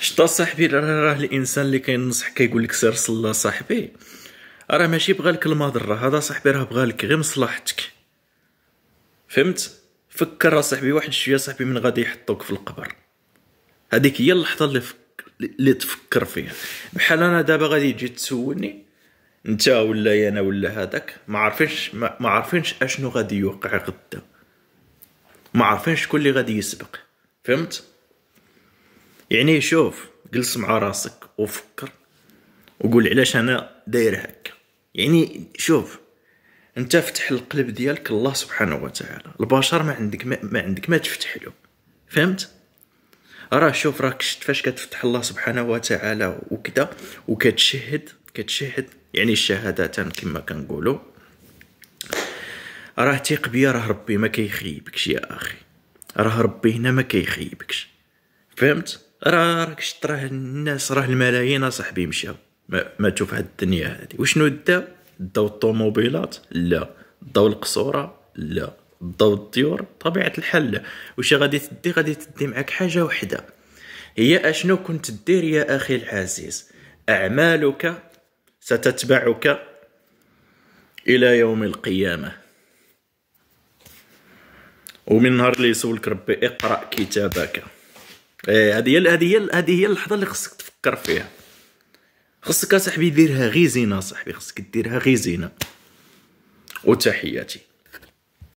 شتا صاحبي، راه الانسان اللي كينصح كيقول لك سير صلى صاحبي، راه ماشي بغالك المضره، هذا صاحبي راه بغالك غير مصلحتك. فهمت؟ فكر صاحبي واحد شويه صاحبي من غادي يحطوك في القبر، هذيك هي اللحظه اللي تفكر فيها. بحال انا دابا غادي تجي تسولني انت ولا انا ولا هذاك، ما عارفينش اشنو غادي يوقع غدا، ما عارفينش شكون اللي غادي يسبق. فهمت؟ يعني شوف، جلس مع راسك وفكر وقول علاش انا داير هكا. يعني شوف، انت فتح القلب ديالك الله سبحانه وتعالى، البشر ما تفتح له. فهمت؟ راه شوف، راك شفت فاش كتفتح الله سبحانه وتعالى وكذا وكتشهد يعني الشهادتان كما كنقولوا، راه ثيق بيا، راه ربي ما كيخيبكش يا اخي، راه ربي هنا ما كيخيبكش. فهمت؟ راك شفت، راه الناس، راه الملايين صاحبي مشاو ماتوا في هاد الدنيا هادي، وشنو داو الطوموبيلات؟ لا. داو القصورة؟ لا. داو الطيور؟ طبيعة الحال لا. واش غادي تدي معاك حاجة وحدة، هي اشنو كنت دير يا اخي العزيز؟ اعمالك ستتبعك الى يوم القيامة. ومن نهار اللي يسولك ربي اقرأ كتابك، هذه هي اللحظة اللي خصك تفكر فيها. خصك صاحبي ديرها غي زينة صاحبي، خصك ديرها غي زينة. وتحياتي.